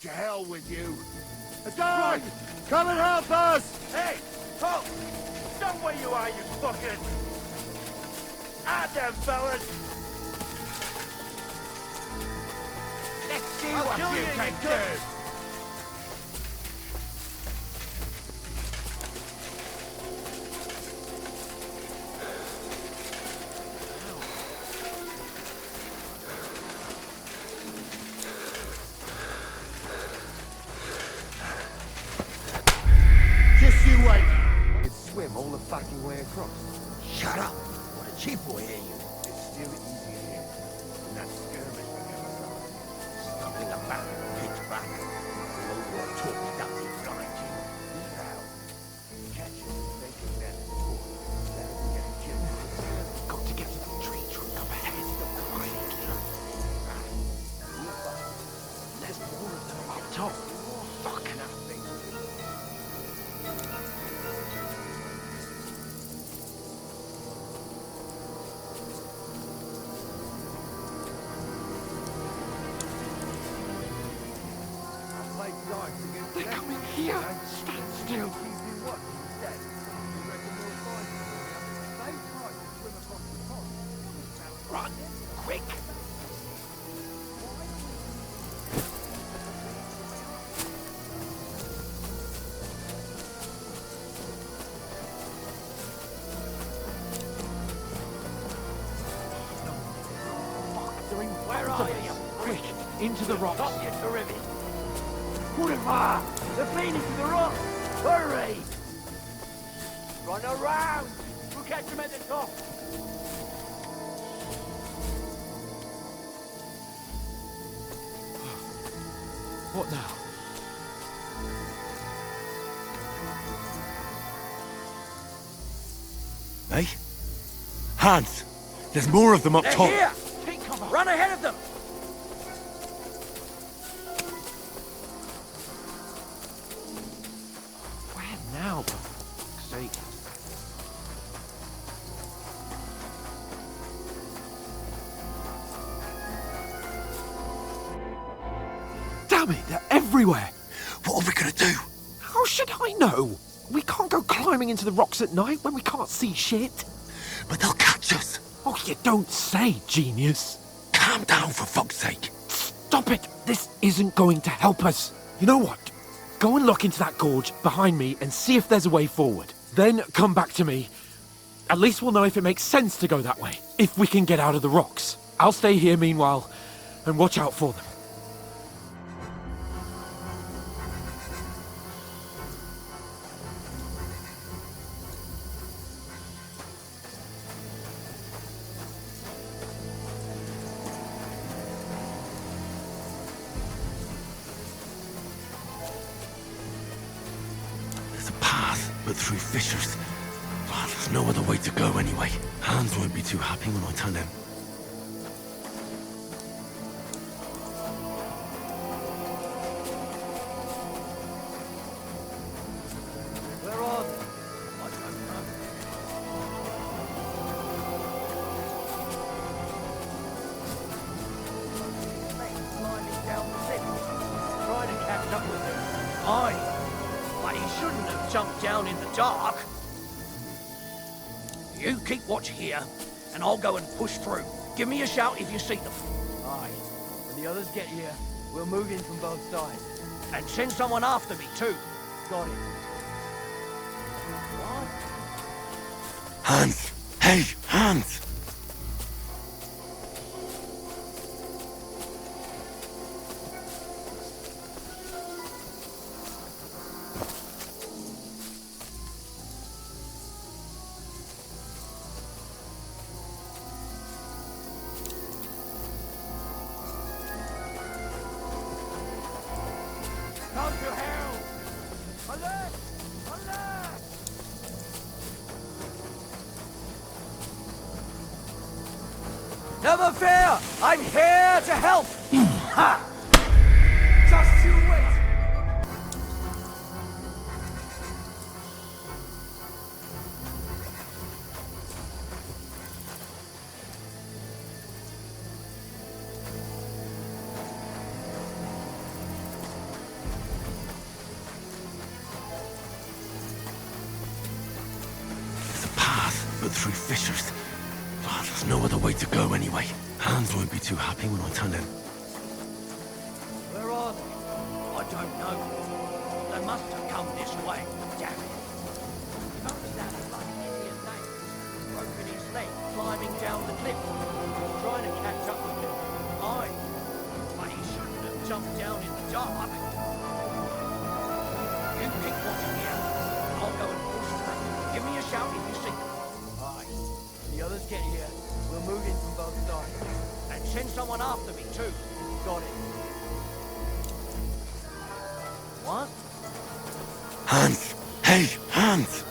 To hell with you. Dog! Come and help us! Hey! Halt! Stop where you are, you fuckers! Out there, fellas! Let's see what you can do! Just you wait! You can swim all the fucking way across. Shut up! What a cheap boy hear you. It's still easy here. And that skirmish becomes Stumbling about, pitch back. All your talk doesn't blind you. how. Catch it, make it better. Let it get killed. Got to get to the tree trunk up ahead. Quietly. There's more of them up top. Fucking up things. They're coming here. Stand still. Run, quick. Where are you? Quick, into the rocks. Stop, you terrific. Boulevard! They're feeding to the rock! Hurry! Run around! We'll catch them at the top! What now? Hey? Hans! There's more of them up They're top! here! Take cover! Run ahead of them! Where now, for fuck's sake? Damn it, they're everywhere! What are we gonna do? How should I know? We can't go climbing into the rocks at night when we can't see shit. But they'll catch us. Oh, you don't say, genius. Calm down, for fuck's sake. Stop it! This isn't going to help us. You know what? Go and look into that gorge behind me and see if there's a way forward. Then come back to me. At least we'll know if it makes sense to go that way, if we can get out of the rocks. I'll stay here meanwhile and watch out for them. There's a path, but through fissures. Oh, there's no other way to go anyway. Hans won't be too happy when I tell him. Where are they? I don't know. Climbing down the cliff. Trying to catch up with him. Aye. But he shouldn't have jumped down in the dark. You keep watch here, and I'll go and push through. Give me a shout if you see them. Aye. When the others get here, we'll move in from both sides. And send someone after me, too. Got it. What? Hans! Hey, Hans! Come to hell! Alert! Alert! Never fear! I'm here to help! Ha! Just you wait! but through fissures. Ah, there's no other way to go anyway. Hans won't be too happy when I tell him. Where are they? I don't know. They must have come this way. Damn it. You notice that bloody idiot thing? Broken his leg climbing down the cliff. Trying to catch up with him. Aye. But he shouldn't have jumped down in the dark. You keep watching here. I'll go and push through. Give me a shout if you see them. Aye. When the others get here, we'll move in from both sides. And send someone after me too. Got it. What? Hans! Hey, Hans!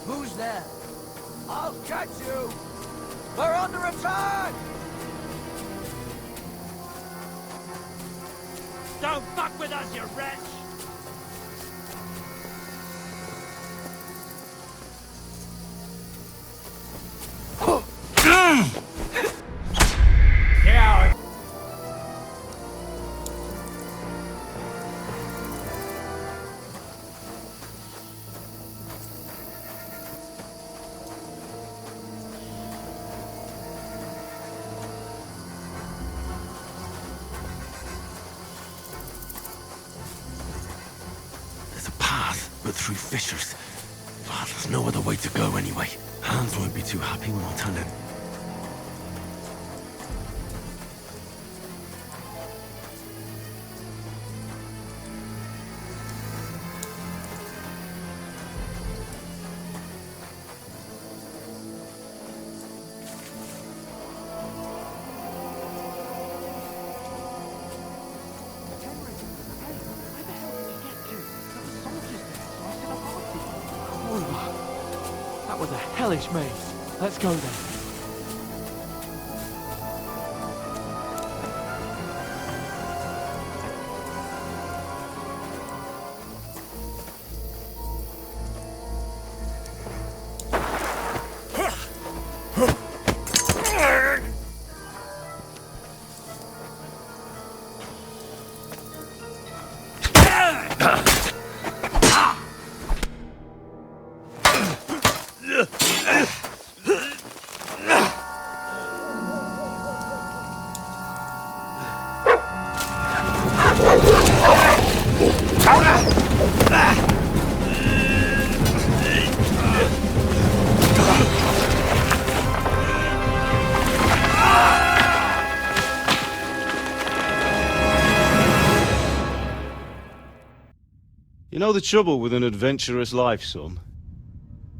Who's there? I'll catch you! We're under attack! Don't fuck with us, you wretch! Yeah. There's a path, but through fissures. Ah, there's no other way to go anyway. Hans won't be too happy when I tell him. That was a hellish maze. Let's go then. You know the trouble with an adventurous life, son?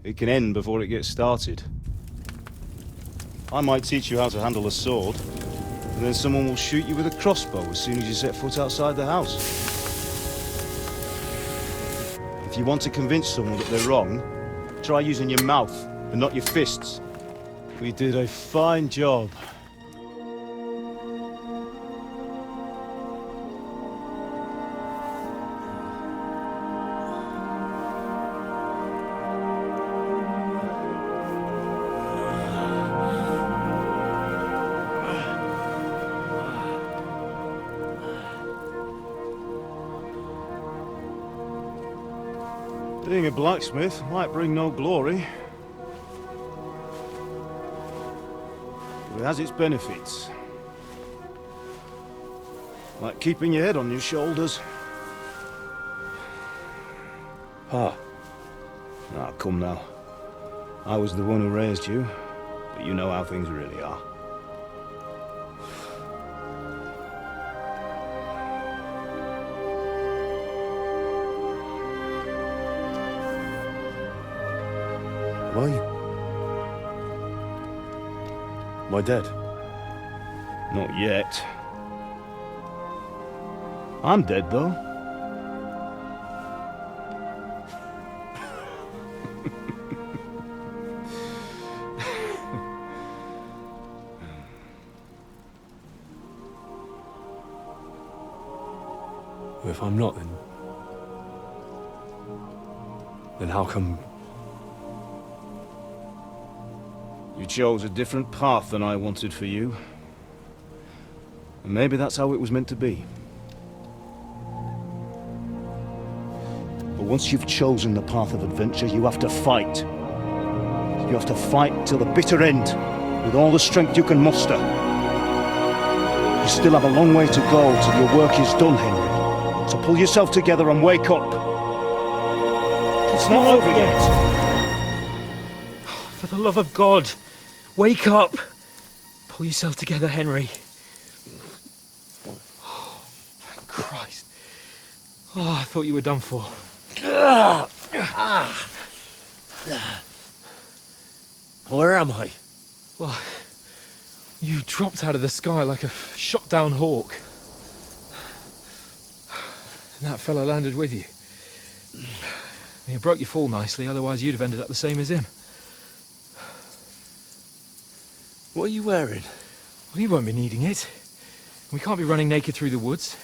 It can end before it gets started. I might teach you how to handle a sword, and then someone will shoot you with a crossbow as soon as you set foot outside the house. If you want to convince someone that they're wrong, try using your mouth and not your fists. We did a fine job. Being a blacksmith might bring no glory, but it has its benefits. Like keeping your head on your shoulders. Pa. Ah, come now. I was the one who raised you, but you know how things really are. Am I dead? Not yet. I'm dead, though. If I'm not, then how come... You chose a different path than I wanted for you. And maybe that's how it was meant to be. But once you've chosen the path of adventure, you have to fight. You have to fight till the bitter end, with all the strength you can muster. You still have a long way to go till your work is done, Henry. So pull yourself together and wake up. It's not over yet. For the love of God, wake up! Pull yourself together, Henry. Oh, thank Christ. Oh, I thought you were done for. Where am I? Well, you dropped out of the sky like a shot-down hawk. And that fella landed with you. You broke your fall nicely, otherwise you'd have ended up the same as him. What are you wearing? Well, you won't be needing it. We can't be running naked through the woods.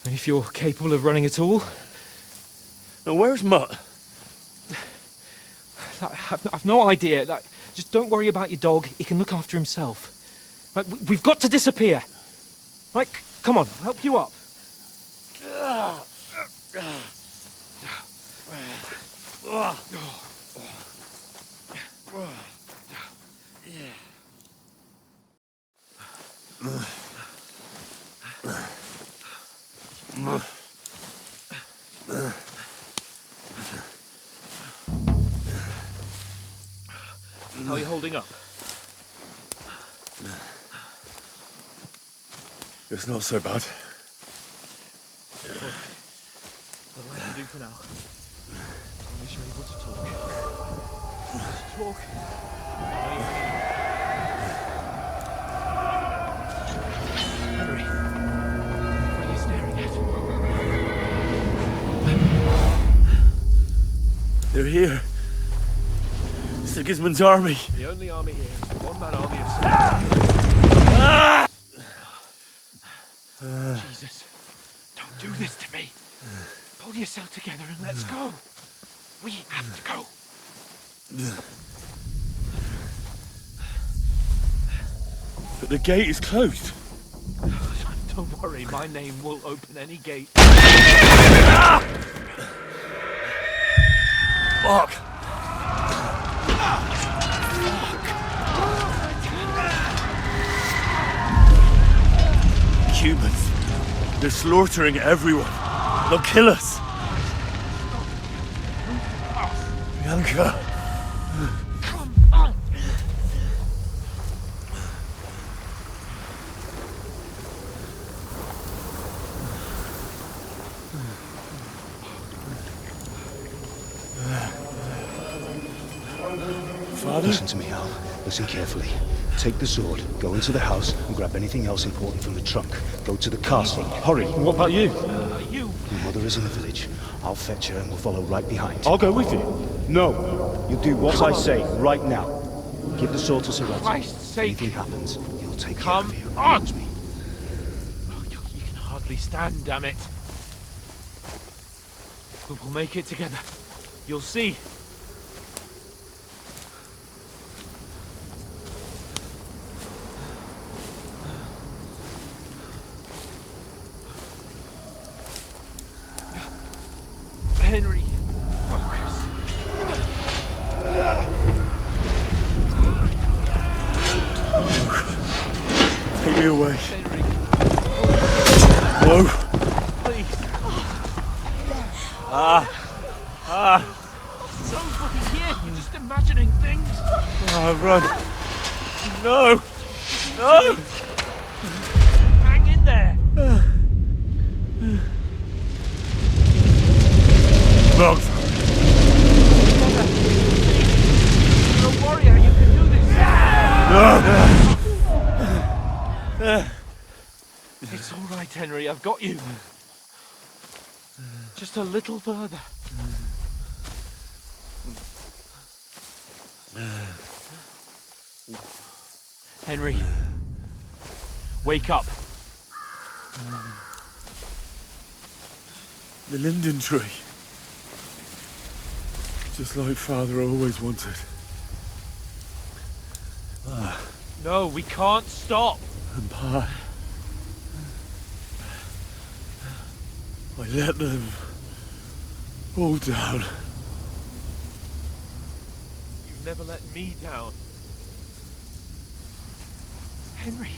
And if you're capable of running at all... Now, where's Mutt? I've no idea. Just don't worry about your dog. He can look after himself. Right, we've got to disappear. Right, come on, I'll help you up. How are you holding up? It's not so bad. What I can do for now? At least you're able to talk. Talk. Henry, what are you staring at? They're here. Sigismund's army. The only army here is a one-man army of Jesus, don't do this to me. Pull yourself together and let's go. We have to go. But the gate is closed. Don't worry, my name will open any gate. Fuck. Humans. They're slaughtering everyone. They'll kill us. Bianca. Come on. Father? Listen to me, Al. Listen carefully. Take the sword, go into the house, and grab anything else important from the trunk. Go to the castle. Hurry! What about you? You? Your mother is in the village. I'll fetch her and we'll follow right behind. I'll go with you. No! You do what I say, right now. Give the sword to Sir Roger. Christ's If sake. anything happens, he'll take Come care of you. on. Trust me. Oh, you can hardly stand, damn it. We'll make it together. You'll see. Henry, focus. Take me away. Henry, No. please. So fucking here, you're just imagining things. Run. No. No. Hang in there. Mom. You're a warrior, you can do this. It's all right, Henry, I've got you. Just a little further. Henry, wake up. The linden tree. Just like Father always wanted. No, we can't stop. And Pa. I let them All down. You've never let me down. Henry,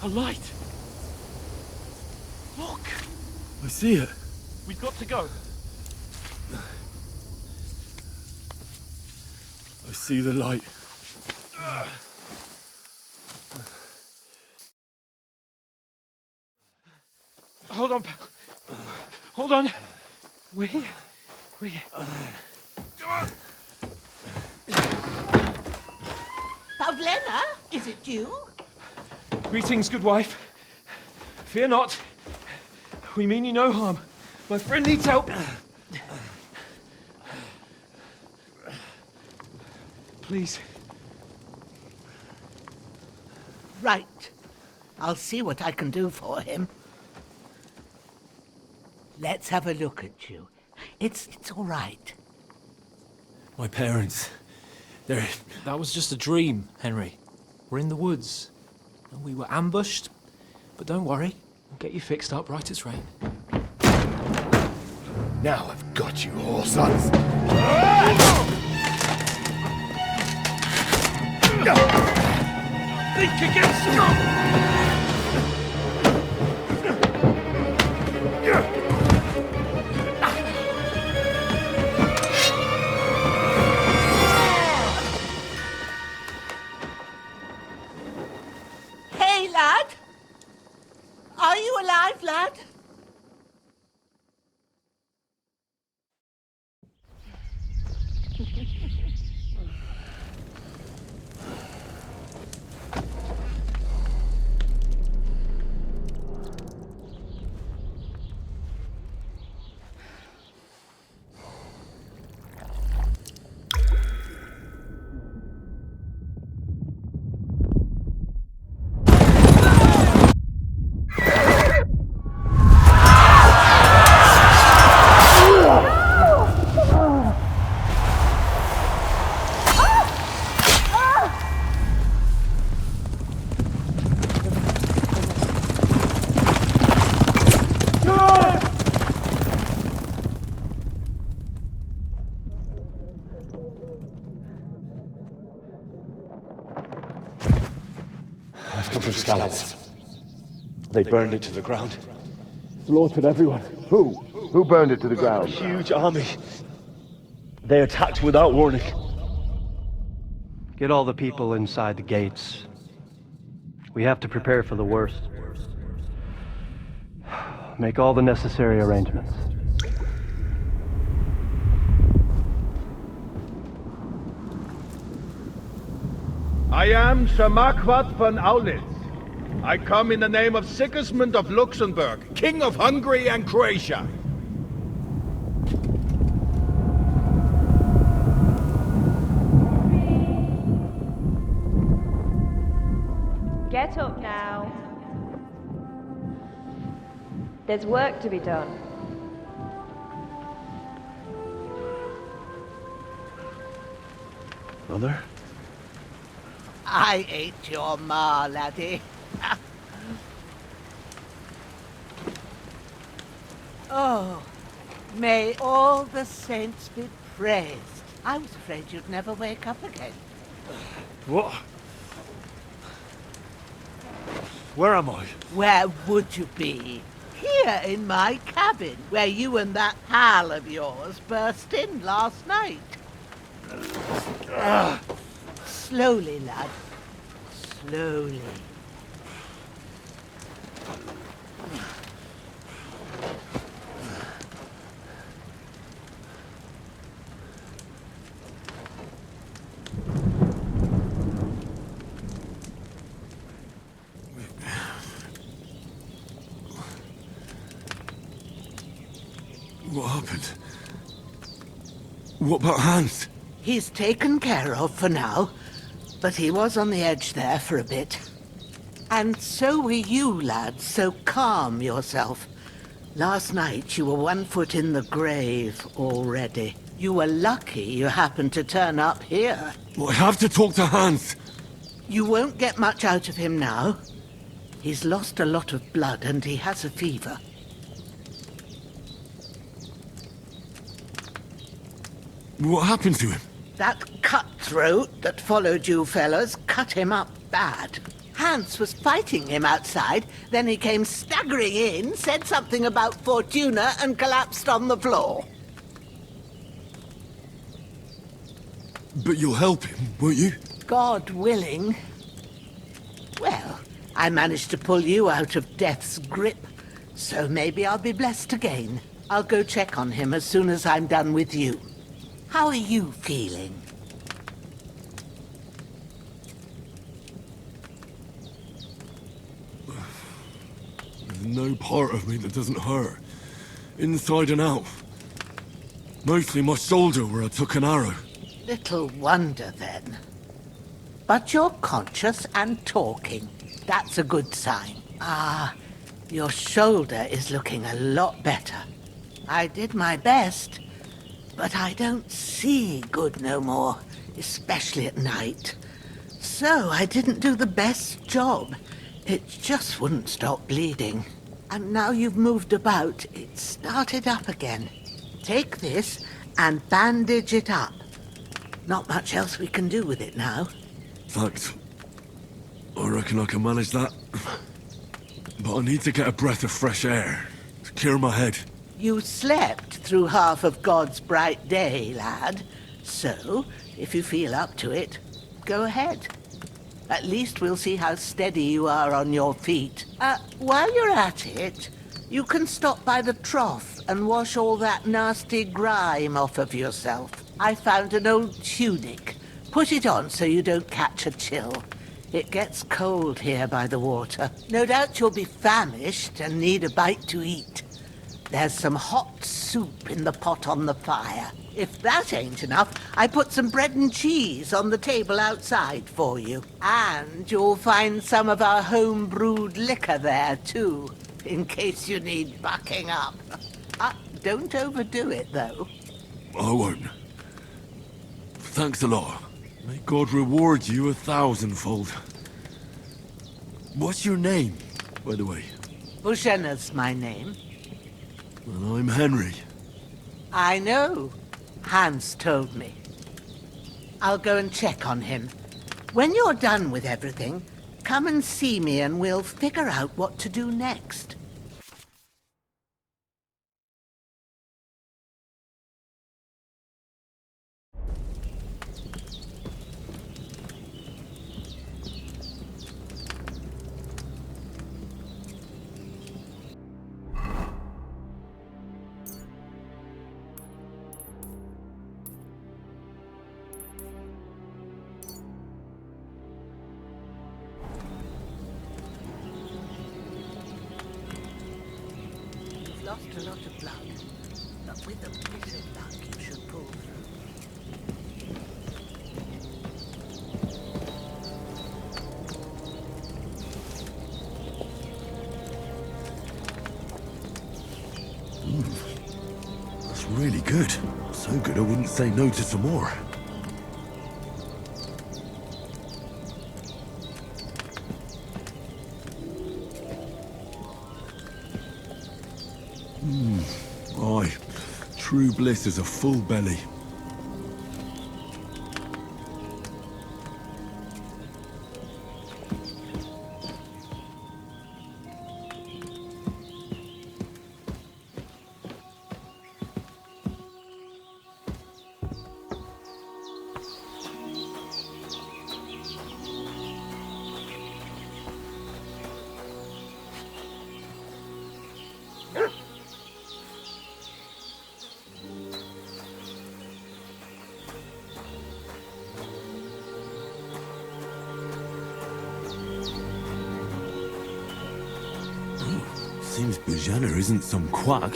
a light. Look, I see it. we've got to go. I see the light. Hold on, pal. Hold on. We're here. We're here. Pavlena, is it you? Greetings, good wife. Fear not. We mean you no harm. My friend needs help. Please. Right. I'll see what I can do for him. Let's have a look at you. It's all right. My parents. They're... That was just a dream, Henry. We're in the woods. We were ambushed, but don't worry. We'll get you fixed up right as rain. Now I've got you, whore sons. Think against them! Hey, lad! Are you alive, lad? I've come from Scallops. They burned it to the ground. Slaughtered everyone. Who? Who burned it to the ground? Huge army. They attacked without warning. Get all the people inside the gates. We have to prepare for the worst. Make all the necessary arrangements. I am Sir Marquardt von Aulitz. I come in the name of Sigismund of Luxembourg, King of Hungary and Croatia. Get up now. There's work to be done. Mother? I ain't your ma, laddie. Oh, may all the saints be praised. I was afraid you'd never wake up again. What? Where am I? Where would you be? Here in my cabin, where you and that pal of yours burst in last night. Slowly, lad. Slowly. What happened? What about Hans? He's taken care of for now, but he was on the edge there for a bit. And so were you, lad, so calm yourself. Last night you were 1 foot in the grave already. You were lucky you happened to turn up here. Well, I have to talk to Hans. You won't get much out of him now. He's lost a lot of blood and he has a fever. What happened to him? That cutthroat that followed you fellas cut him up bad. Hans was fighting him outside, then he came staggering in, said something about Fortuna, and collapsed on the floor. But you'll help him, won't you? God willing. Well, I managed to pull you out of death's grip, so maybe I'll be blessed again. I'll go check on him as soon as I'm done with you. How are you feeling? There's no part of me that doesn't hurt. Inside and out. Mostly my shoulder where I took an arrow. Little wonder then. But you're conscious and talking. That's a good sign. Ah, your shoulder is looking a lot better. I did my best, but I don't see good no more, especially at night. So I didn't do the best job. It just wouldn't stop bleeding. And now you've moved about, it started up again. Take this and bandage it up. Not much else we can do with it now. Thanks. I reckon I can manage that. But I need to get a breath of fresh air to clear my head. You slept through half of God's bright day, lad. So, if you feel up to it, go ahead. At least we'll see how steady you are on your feet. While you're at it, you can stop by the trough and wash all that nasty grime off of yourself. I found an old tunic. Put it on so you don't catch a chill. It gets cold here by the water. No doubt you'll be famished and need a bite to eat. There's some hot soup in the pot on the fire. If that ain't enough, I put some bread and cheese on the table outside for you. And you'll find some of our home-brewed liquor there, too, in case you need bucking up. Don't overdo it, though. I won't. Thanks a lot. May God reward you 1,000-fold. What's your name, by the way? Bushenna's my name. And I'm Henry. I know. Hans told me. I'll go and check on him. When you're done with everything, come and see me and we'll figure out what to do next. Lost a lot of blood, but with a bit of luck you should pull through. That's really good. So good I wouldn't say no to some more. Aye, true bliss is a full belly. Seems Bujana isn't some quack.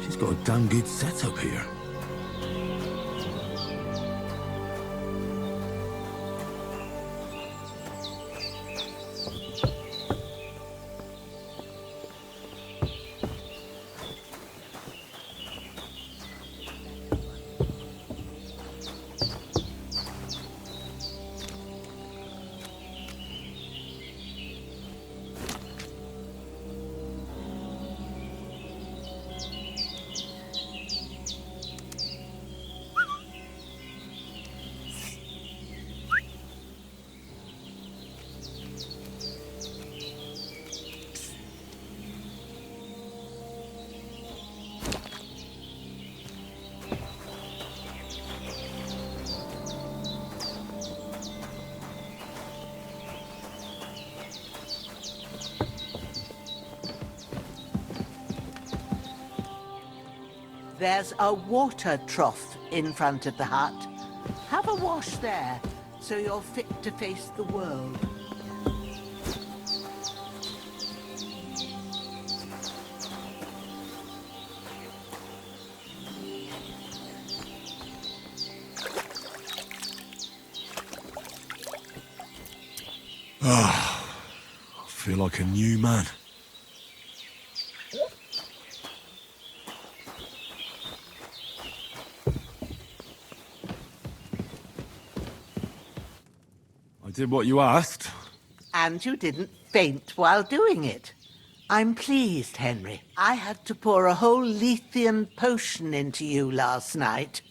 She's got a damn good setup here. There's a water trough in front of the hut. Have a wash there, so you're fit to face the world. I feel like a new man. I did what you asked. And you didn't faint while doing it. I'm pleased, Henry. I had to pour a whole Lethean potion into you last night.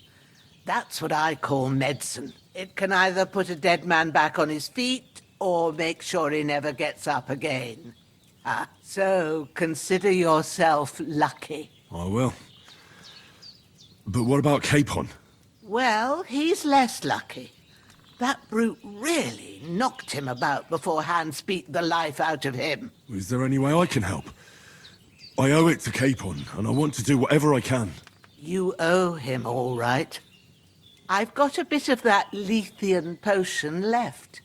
That's what I call medicine. It can either put a dead man back on his feet or make sure he never gets up again. So consider yourself lucky. I will. But what about Capon? Well, he's less lucky. That brute really knocked him about before Hans beat the life out of him. Is there any way I can help? I owe it to Capon, and I want to do whatever I can. You owe him, all right. I've got a bit of that Lethean potion left.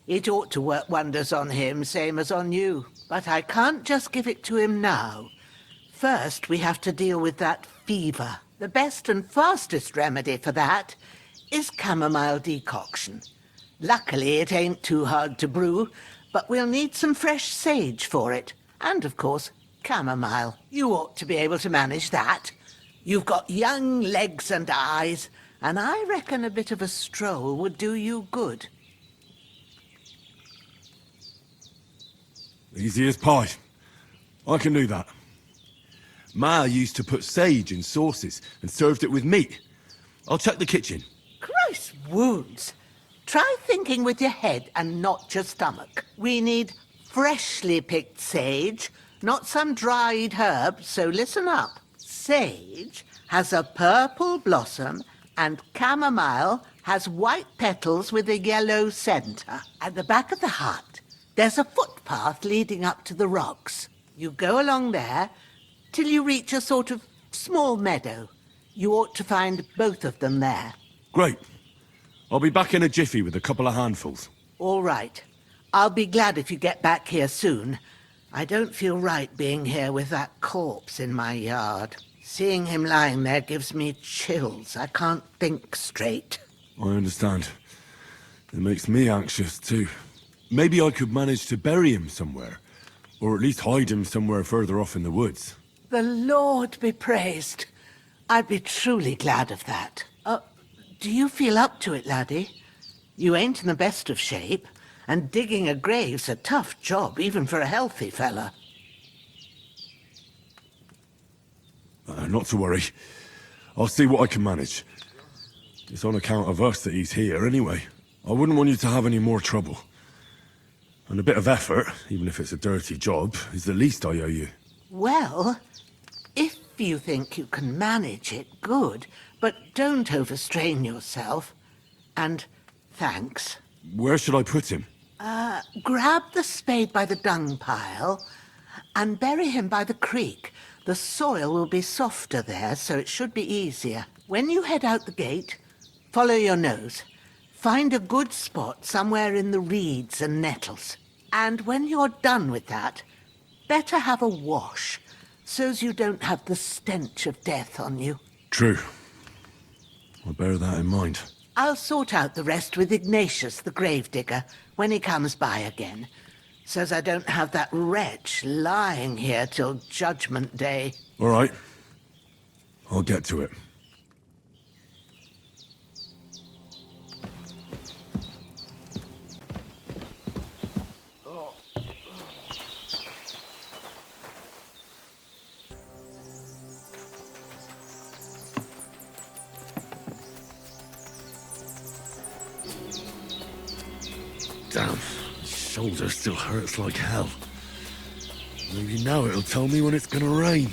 It ought to work wonders on him, same as on you. But I can't just give it to him now. First, we have to deal with that fever. The best and fastest remedy for that is chamomile decoction. Luckily, it ain't too hard to brew, but we'll need some fresh sage for it. And, of course, chamomile. You ought to be able to manage that. You've got young legs and eyes, and I reckon a bit of a stroll would do you good. Easy as pie. I can do that. Ma used to put sage in sauces and served it with meat. I'll check the kitchen. Christ wounds! Try thinking with your head and not your stomach. We need freshly picked sage, not some dried herb, so listen up. Sage has a purple blossom and chamomile has white petals with a yellow center. At the back of the hut, there's a footpath leading up to the rocks. You go along there till you reach a sort of small meadow. You ought to find both of them there. Great. I'll be back in a jiffy with a couple of handfuls. All right. I'll be glad if you get back here soon. I don't feel right being here with that corpse in my yard. Seeing him lying there gives me chills. I can't think straight. I understand. It makes me anxious too. Maybe I could manage to bury him somewhere. Or at least hide him somewhere further off in the woods. The Lord be praised. I'd be truly glad of that. Do you feel up to it, laddie? You ain't in the best of shape, and digging a grave's a tough job, even for a healthy fella. Not to worry. I'll see what I can manage. It's on account of us that he's here anyway. I wouldn't want you to have any more trouble. And a bit of effort, even if it's a dirty job, is the least I owe you. Well, if you think you can manage it, good. But don't overstrain yourself. And thanks. Where should I put him? Grab the spade by the dung pile and bury him by the creek. The soil will be softer there, so it should be easier. When you head out the gate, follow your nose. Find a good spot somewhere in the reeds and nettles. And when you're done with that, better have a wash, so's you don't have the stench of death on you. True. I'll bear that in mind. I'll sort out the rest with Ignatius, the gravedigger, when he comes by again, so's I don't have that wretch lying here till Judgment Day. All right. I'll get to it. Damn, my shoulder still hurts like hell. Maybe now it'll tell me when it's gonna rain.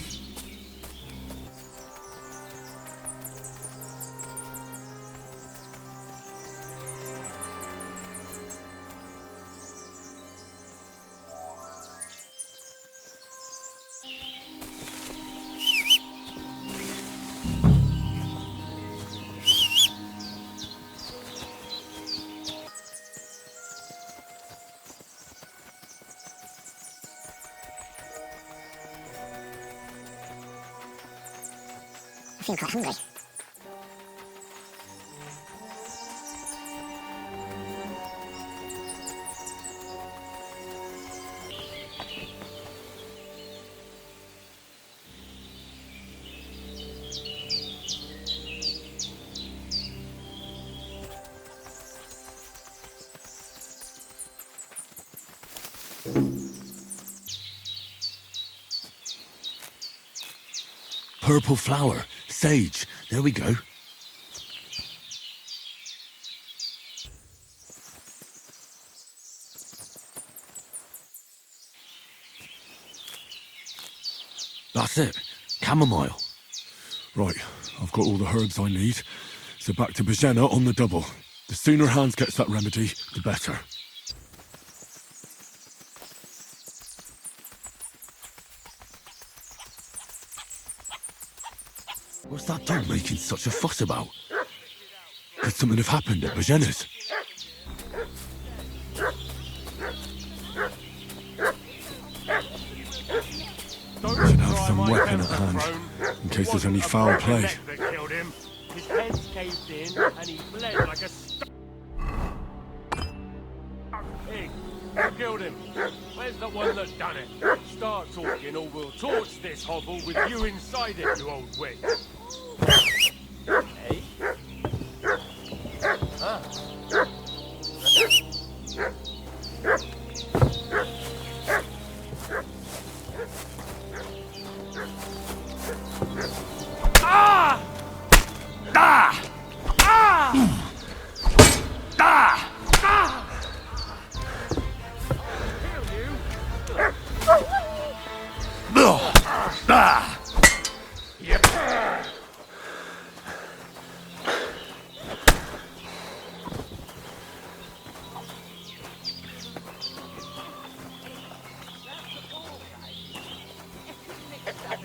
feel quite hungry. Purple flower. Sage. There we go. That's it. Chamomile. Right, I've got all the herbs I need. So back to Bajena on the double. The sooner Hans gets that remedy, the better. What's that dog making such a fuss about? Could something have happened at Bajena's? Should have some weapon at hand, in case there's any foul play. His head's caved in, and he bled like a pig. Who killed him? Where's the one that done it? Start talking, or we'll torch this hovel with you inside it, you old witch. Hey? Huh? Ah! Ah! Ah! Ah! Ah! Ah! Yep.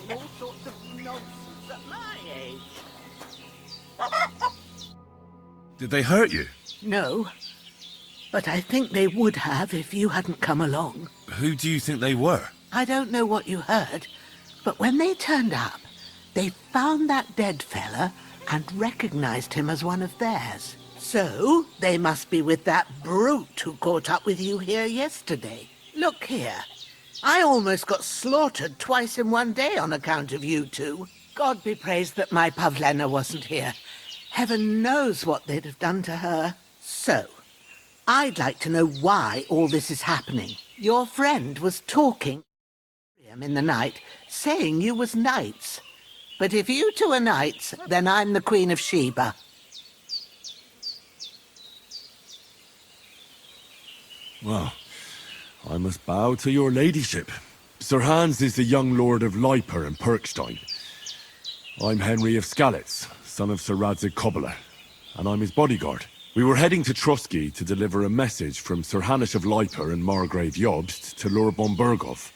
All sorts of nonsense at my age. Did they hurt you? No, but I think they would have if you hadn't come along. Who do you think they were? I don't know what you heard, but when they turned up, they found that dead fella and recognized him as one of theirs. So, they must be with that brute who caught up with you here yesterday. Look here. I almost got slaughtered twice in one day on account of you two. God be praised that my Pavlena wasn't here. Heaven knows what they'd have done to her. So, I'd like to know why all this is happening. Your friend was talking in the night, saying you was knights. But if you two are knights, then I'm the Queen of Sheba. Well, I must bow to your ladyship. Sir Hans is the young lord of Leiper and Perkstein. I'm Henry of Skalitz, son of Sir Radzig Cobbler, and I'm his bodyguard. We were heading to Trotsky to deliver a message from Sir Hanish of Leiper and Margrave Jobst to Lord Bombergov.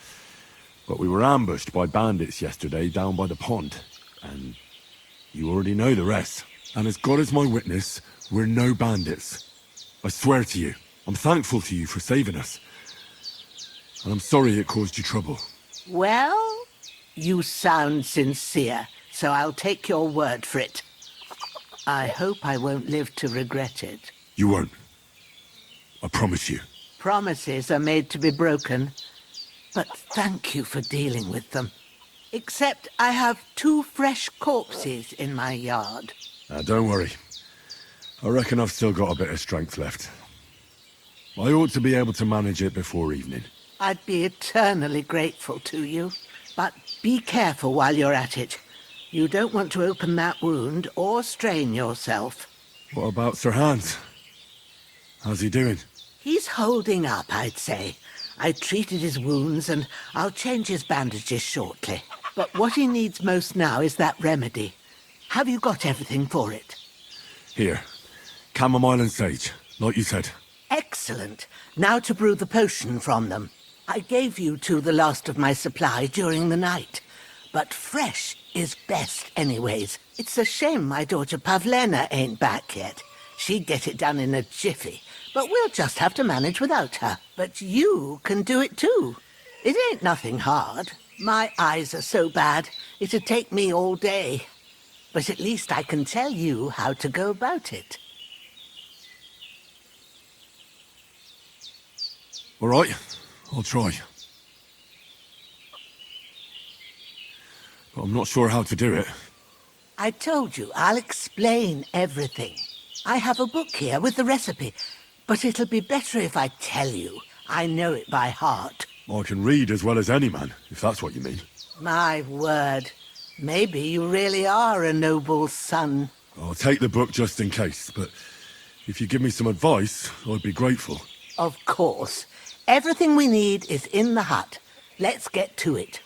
But we were ambushed by bandits yesterday down by the pond, and you already know the rest. And as God is my witness, we're no bandits. I swear to you, I'm thankful to you for saving us. And I'm sorry it caused you trouble. Well, you sound sincere, so I'll take your word for it. I hope I won't live to regret it. You won't. I promise you. Promises are made to be broken, but thank you for dealing with them. Except I have 2 fresh corpses in my yard. Don't worry. I reckon I've still got a bit of strength left. I ought to be able to manage it before evening. I'd be eternally grateful to you. But be careful while you're at it. You don't want to open that wound or strain yourself. What about Sir Hans? How's he doing? He's holding up, I'd say. I treated his wounds and I'll change his bandages shortly. But what he needs most now is that remedy. Have you got everything for it? Here. Chamomile and sage, like you said. Excellent. Now to brew the potion from them. I gave you two the last of my supply during the night. But fresh is best anyways. It's a shame my daughter Pavlena ain't back yet. She'd get it done in a jiffy. But we'll just have to manage without her. But you can do it too. It ain't nothing hard. My eyes are so bad, it'd take me all day. but at least I can tell you how to go about it. All right, I'll try. But I'm not sure how to do it. I told you, I'll explain everything. I have a book here with the recipe, but it'll be better if I tell you. I know it by heart. I can read as well as any man, if that's what you mean. My word. Maybe you really are a noble son. I'll take the book just in case, but if you give me some advice, I'd be grateful. Of course. Everything we need is in the hut. Let's get to it.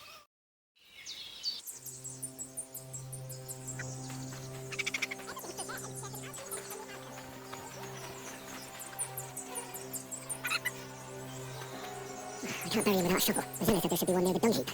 I can't bury him without a shovel. The Zilla said there should be one near the dung heap.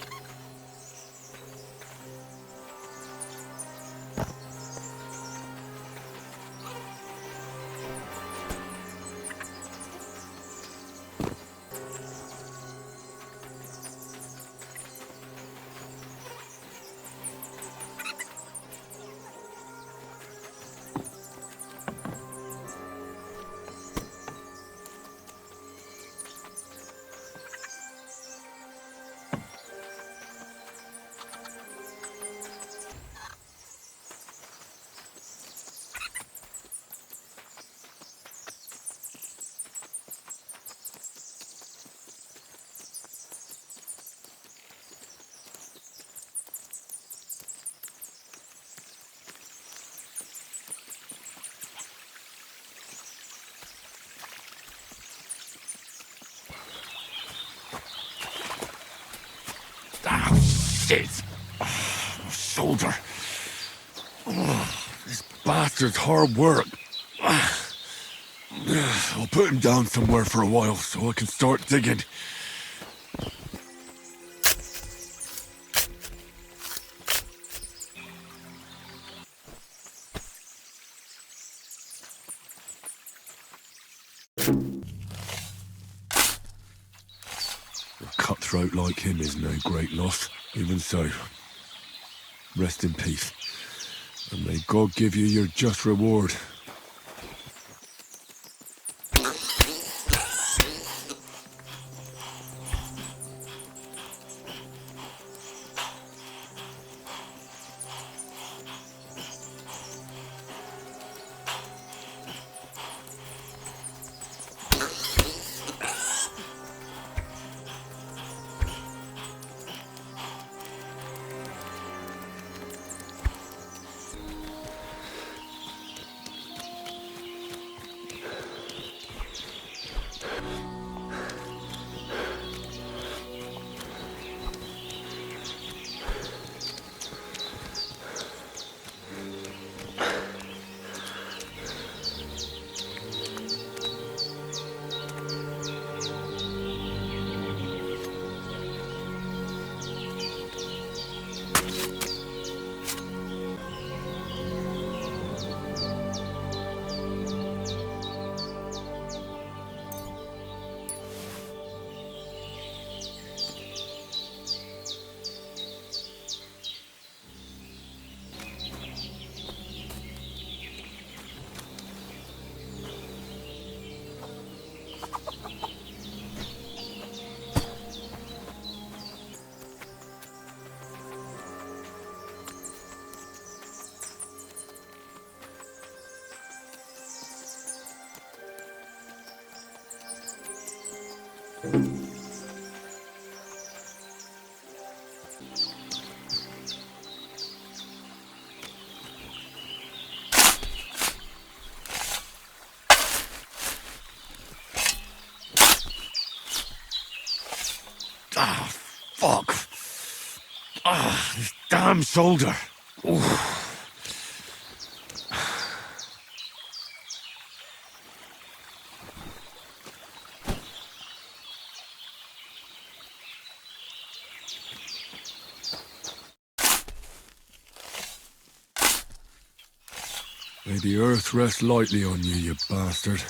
Ah, shit! My shoulder. This bastard's hard work. I'll put him down somewhere for a while so I can start digging. A cutthroat like him is no great loss. Even so, rest in peace. And may God give you your just reward. Ah, fuck. Ah, this damn shoulder. Oof. May the earth rest lightly on you, you bastard.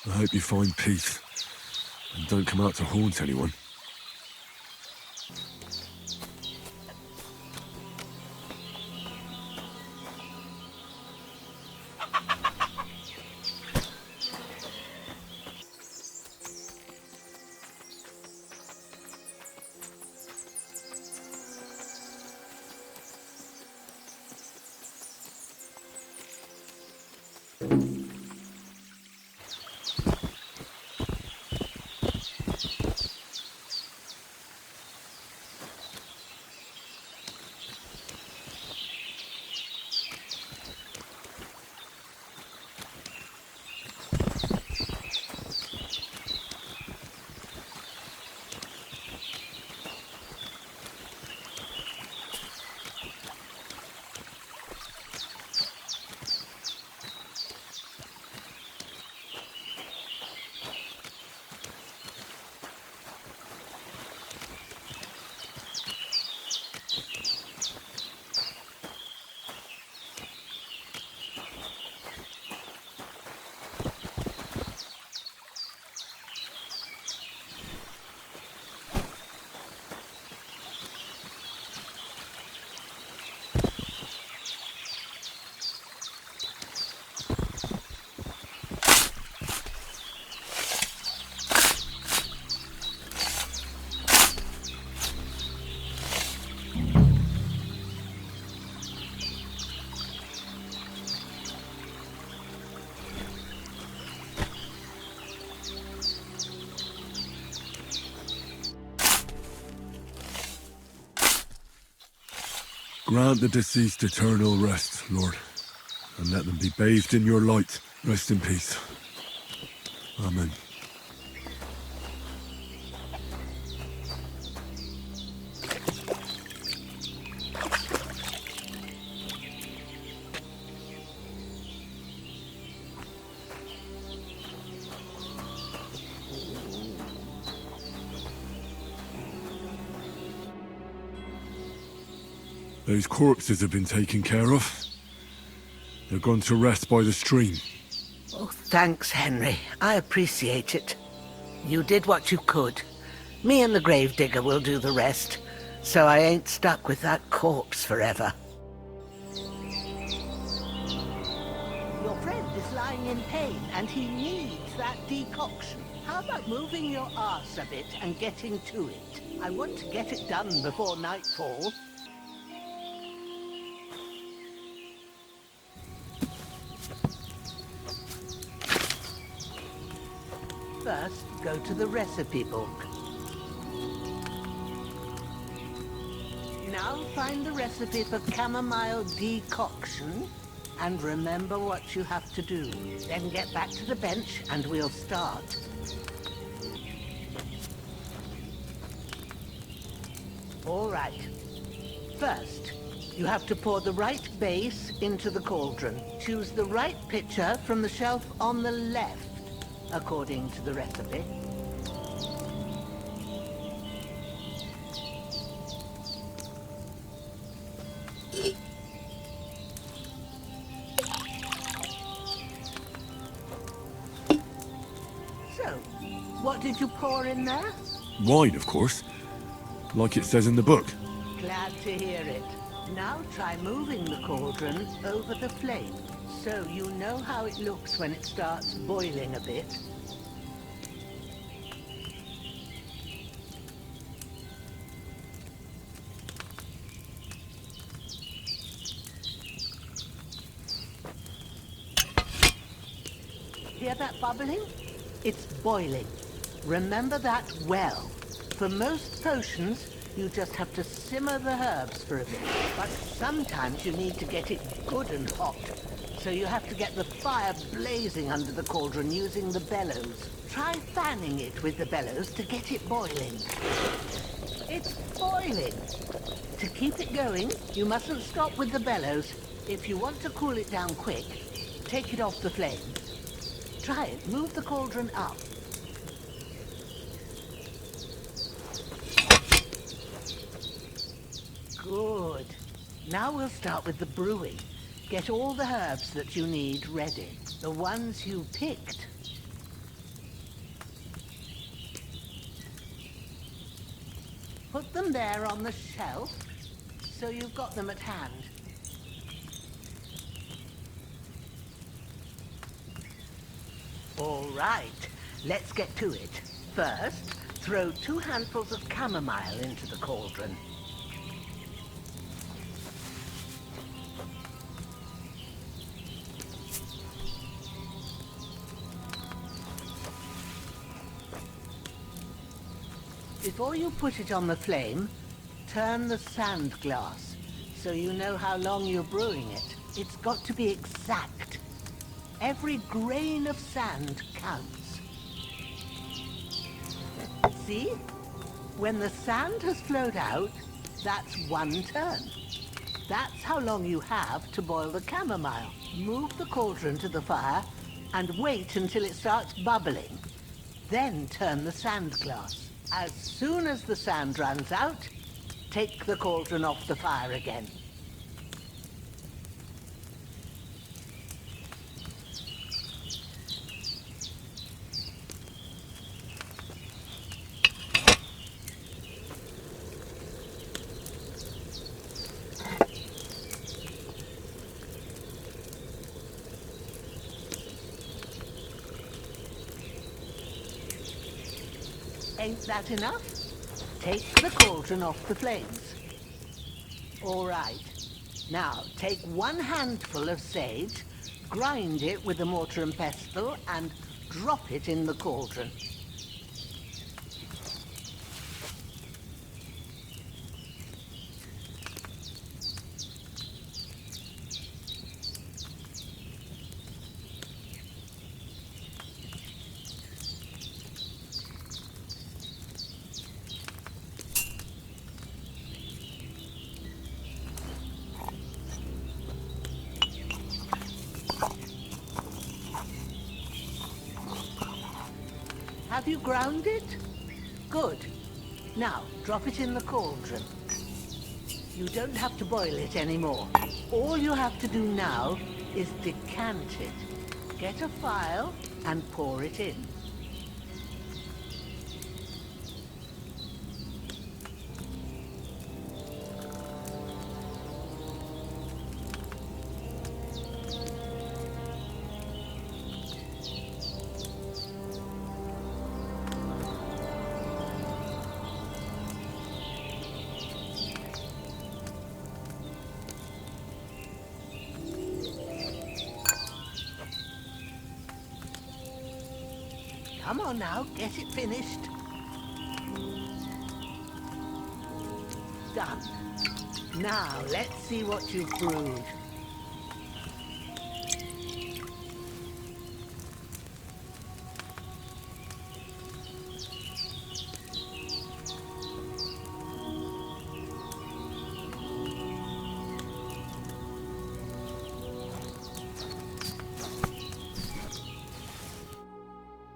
I hope you find peace. And don't come out to haunt anyone. Grant the deceased eternal rest, Lord, and let them be bathed in your light. Rest in peace. Amen. Those corpses have been taken care of. They're gone to rest by the stream. Oh, thanks, Henry. I appreciate it. You did what you could. Me and the gravedigger will do the rest, so I ain't stuck with that corpse forever. Your friend is lying in pain, and he needs that decoction. How about moving your arse a bit and getting to it? I want to get it done before nightfall. First, go to the recipe book. Now find the recipe for chamomile decoction, and remember what you have to do. Then get back to the bench and we'll start. All right. First, you have to pour the right base into the cauldron. Choose the right pitcher from the shelf on the left, according to the recipe. So, what did you pour in there? Wine, of course. Like it says in the book. Glad to hear it. Now try moving the cauldron over the flame, so you know how it looks when it starts boiling a bit. Hear that bubbling? It's boiling. Remember that well. For most potions, you just have to simmer the herbs for a bit. But sometimes you need to get it good and hot. So you have to get the fire blazing under the cauldron using the bellows. Try fanning it with the bellows to get it boiling. It's boiling. To keep it going, you mustn't stop with the bellows. If you want to cool it down quick, take it off the flame. Try it. Move the cauldron up. Good. Now we'll start with the brewing. Get all the herbs that you need ready. The ones you picked. Put them there on the shelf, so you've got them at hand. All right, let's get to it. First, throw 2 handfuls of chamomile into the cauldron. Before you put it on the flame, turn the sand glass, so you know how long you're brewing it. It's got to be exact. Every grain of sand counts. See? When the sand has flowed out, that's 1 turn. That's how long you have to boil the chamomile. Move the cauldron to the fire and wait until it starts bubbling. Then turn the sand glass. As soon as the sand runs out, take the cauldron off the fire again. Ain't that enough? Take the cauldron off the flames. All right. Now, take 1 handful of sage, grind it with a mortar and pestle, and drop it in the cauldron. Have you ground it? Good. Now, drop it in the cauldron. You don't have to boil it anymore. All you have to do now is decant it. Get a phial and pour it in. Come on now, get it finished. Done. Now, let's see what you've brewed.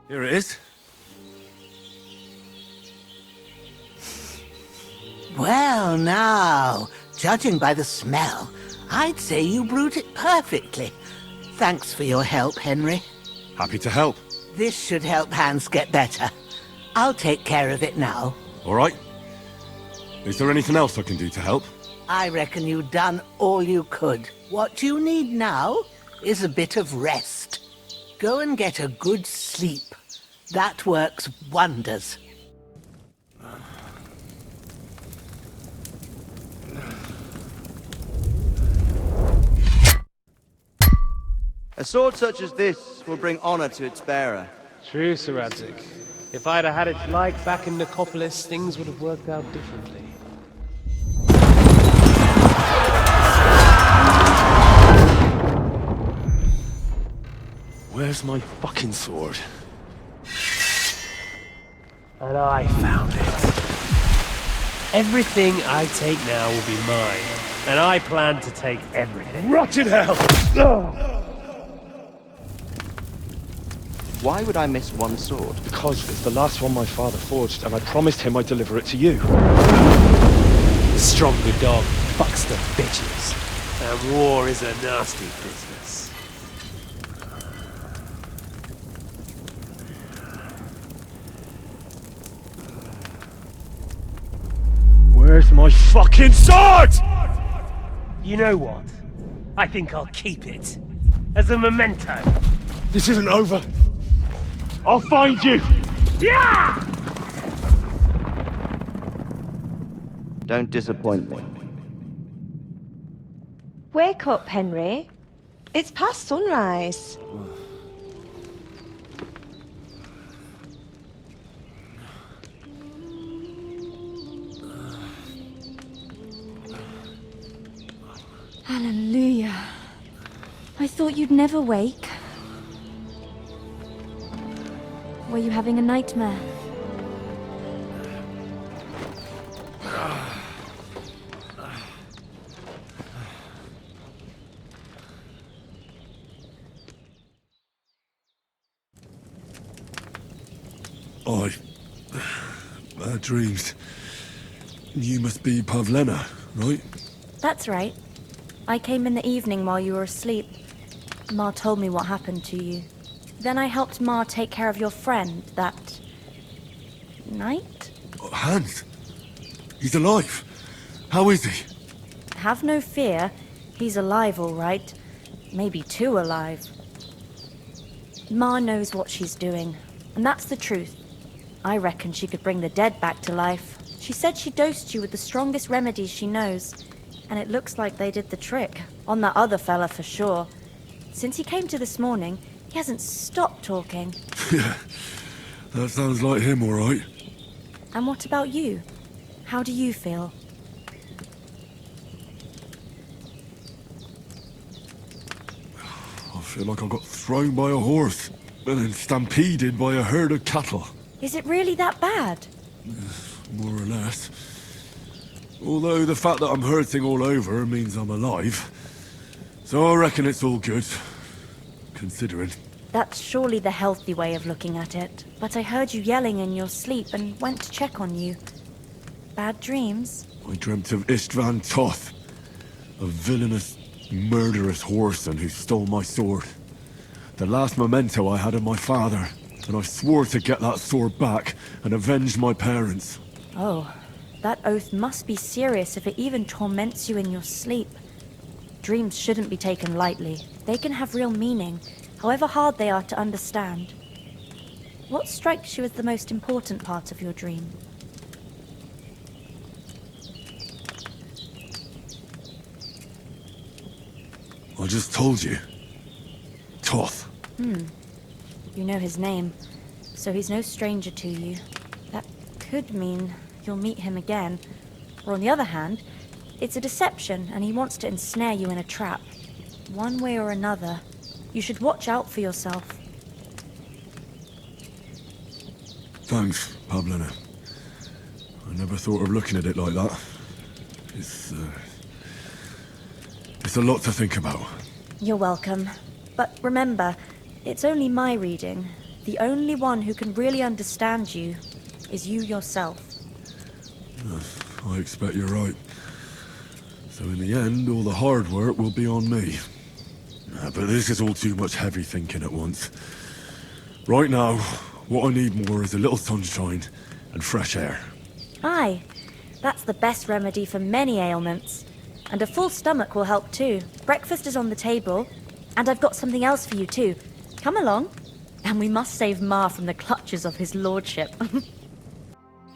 Here it is. Well now, judging by the smell, I'd say you brewed it perfectly. Thanks for your help, Henry. Happy to help. This should help Hans get better. I'll take care of it now. All right. Is there anything else I can do to help? I reckon you've done all you could. What you need now is a bit of rest. Go and get a good sleep. That works wonders. A sword such as this will bring honor to its bearer. True, Sir Radzik. If I'd have had its like back in Nicopolis, things would have worked out differently. Where's my fucking sword? And I found it. Everything I take now will be mine, and I plan to take everything. Rotted hell! Why would I miss one sword? Because it's the last one my father forged, and I promised him I'd deliver it to you. The stronger dog fucks the bitches, and war is a nasty business. Where's my fucking sword? You know what? I think I'll keep it. As a memento. This isn't over. I'll find you! Yeah! Don't disappoint me. Wake up, Henry. It's past sunrise. Hallelujah. I thought you'd never wake. Were you having a nightmare? Bad dreams. You must be Pavlena, right? That's right. I came in the evening while you were asleep. Ma told me what happened to you. Then I helped Ma take care of your friend that night? Hans? He's alive. How is he? Have no fear. He's alive, all right. Maybe too alive. Ma knows what she's doing, and that's the truth. I reckon she could bring the dead back to life. She said she dosed you with the strongest remedies she knows, and it looks like they did the trick. On that other fella for sure. Since he came to this morning, he hasn't stopped talking. Yeah, that sounds like him, all right. And what about you? How do you feel? I feel like I got thrown by a horse and then stampeded by a herd of cattle. Is it really that bad? More or less. Although the fact that I'm hurting all over means I'm alive. So I reckon it's all good. Considering. That's surely the healthy way of looking at it. But I heard you yelling in your sleep and went to check on you. Bad dreams? I dreamt of Istvan Toth, a villainous, murderous whoreson who stole my sword. The last memento I had of my father, and I swore to get that sword back and avenge my parents. Oh, that oath must be serious if it even torments you in your sleep. Dreams shouldn't be taken lightly. They can have real meaning, however hard they are to understand. What strikes you as the most important part of your dream? I just told you. Toth. You know his name, so he's no stranger to you. That could mean you'll meet him again. Or on the other hand, it's a deception and he wants to ensnare you in a trap. One way or another, you should watch out for yourself. Thanks, Pavlina. I never thought of looking at it like that. It's a lot to think about. You're welcome. But remember, it's only my reading. The only one who can really understand you is you yourself. I expect you're right. So in the end, all the hard work will be on me. But this is all too much heavy thinking at once. Right now, what I need more is a little sunshine and fresh air. Aye, that's the best remedy for many ailments. And a full stomach will help too. Breakfast is on the table, and I've got something else for you too. Come along, and we must save Ma from the clutches of his lordship.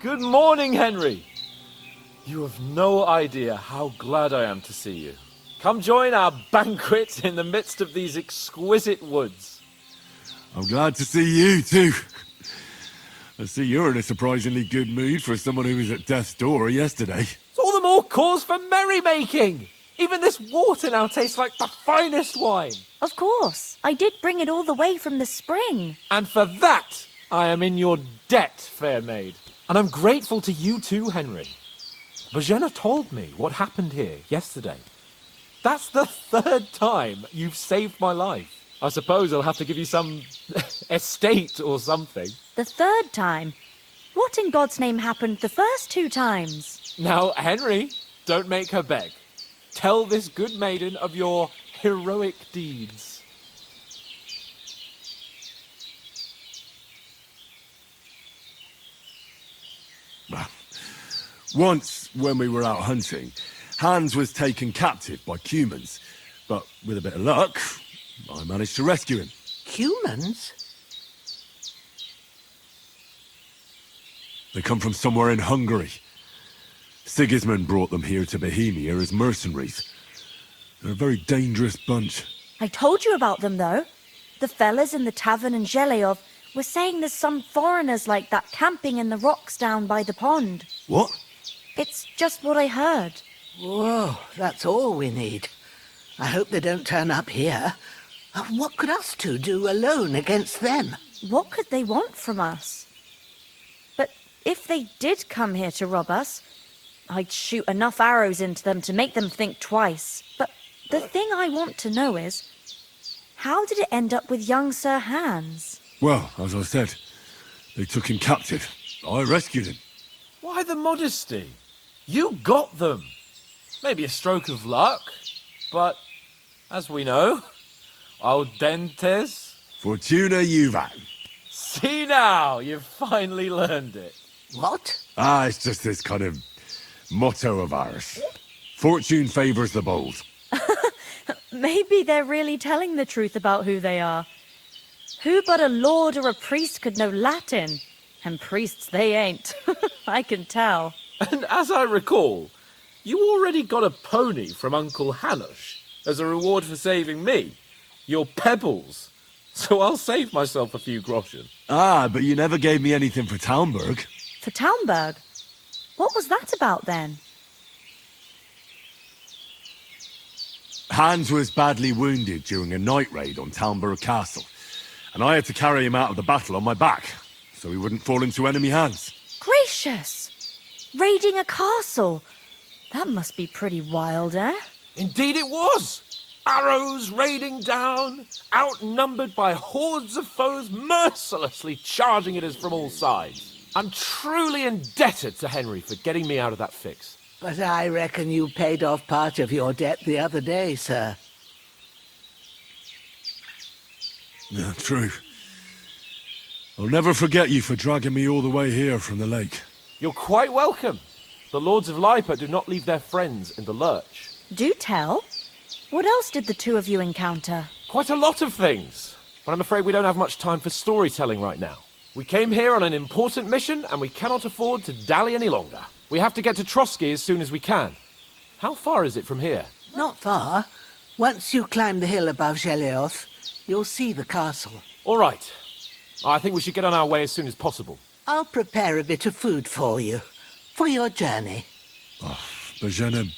Good morning, Henry. You have no idea how glad I am to see you. Come join our banquet in the midst of these exquisite woods. I'm glad to see you too. I see you're in a surprisingly good mood for someone who was at death's door yesterday. It's all the more cause for merrymaking. Even this water now tastes like the finest wine. Of course, I did bring it all the way from the spring. And for that, I am in your debt, fair maid. And I'm grateful to you too, Henry. Bojena told me what happened here yesterday. That's the third time you've saved my life. I suppose I'll have to give you some estate or something. The third time? What in God's name happened the first 2 times? Now, Henry, don't make her beg. Tell this good maiden of your heroic deeds. Once, when we were out hunting, Hans was taken captive by humans. But with a bit of luck, I managed to rescue him. Humans? They come from somewhere in Hungary. Sigismund brought them here to Bohemia as mercenaries. They're a very dangerous bunch. I told you about them, though. The fellas in the tavern in Zheleov were saying there's some foreigners like that camping in the rocks down by the pond. What? It's just what I heard. Whoa, that's all we need. I hope they don't turn up here. What could us two do alone against them? What could they want from us? But if they did come here to rob us, I'd shoot enough arrows into them to make them think twice. But the thing I want to know is, how did it end up with young Sir Hans? Well, as I said, they took him captive. I rescued him. Why the modesty? You got them. Maybe a stroke of luck, but as we know, audentes. Fortuna juvat. See now, you've finally learned it. What? It's just this kind of motto of ours. Fortune favours the bold. Maybe they're really telling the truth about who they are. Who but a lord or a priest could know Latin? And priests they ain't. I can tell. And as I recall, you already got a pony from Uncle Hanush as a reward for saving me. Your pebbles. So I'll save myself a few groschen. But you never gave me anything for Talmberg. For Talmberg? What was that about then? Hans was badly wounded during a night raid on Talmberg Castle, and I had to carry him out of the battle on my back, so he wouldn't fall into enemy hands. Gracious! Raiding a castle? That must be pretty wild, eh? Indeed it was! arrows raining down, outnumbered by hordes of foes mercilessly charging at us from all sides. I'm truly indebted to Henry for getting me out of that fix. But I reckon you paid off part of your debt the other day, sir. Yeah, true. I'll never forget you for dragging me all the way here from the lake. You're quite welcome. The Lords of Lipa do not leave their friends in the lurch. Do tell. What else did the two of you encounter? Quite a lot of things. But I'm afraid we don't have much time for storytelling right now. We came here on an important mission, and we cannot afford to dally any longer. We have to get to Trotsky as soon as we can. How far is it from here? Not far. Once you climb the hill above Geleoth, you'll see the castle. All right. I think we should get on our way as soon as possible. I'll prepare a bit of food for you, for your journey. Oh, Bajena,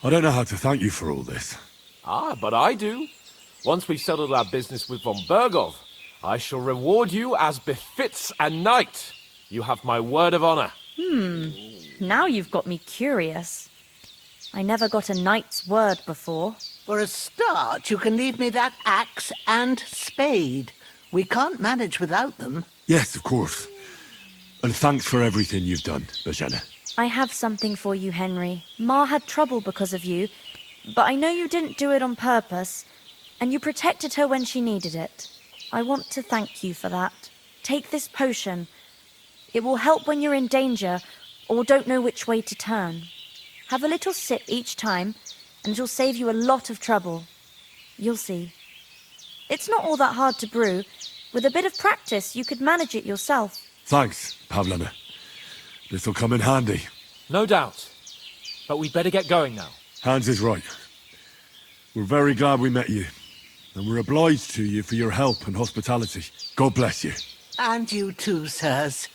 I don't know how to thank you for all this. Ah, but I do. Once we've settled our business with von Bergov, I shall reward you as befits a knight. You have my word of honor. Now you've got me curious. I never got a knight's word before. For a start, you can leave me that axe and spade. We can't manage without them. Yes, of course. And thanks for everything you've done, Bajena. I have something for you, Henry. Ma had trouble because of you, but I know you didn't do it on purpose, and you protected her when she needed it. I want to thank you for that. Take this potion. It will help when you're in danger or don't know which way to turn. Have a little sip each time, and it'll save you a lot of trouble. You'll see. It's not all that hard to brew. With a bit of practice, you could manage it yourself. Thanks, Pavlana. This'll come in handy. No doubt. But we'd better get going now. Hans is right. We're very glad we met you. And we're obliged to you for your help and hospitality. God bless you. And you too, sirs.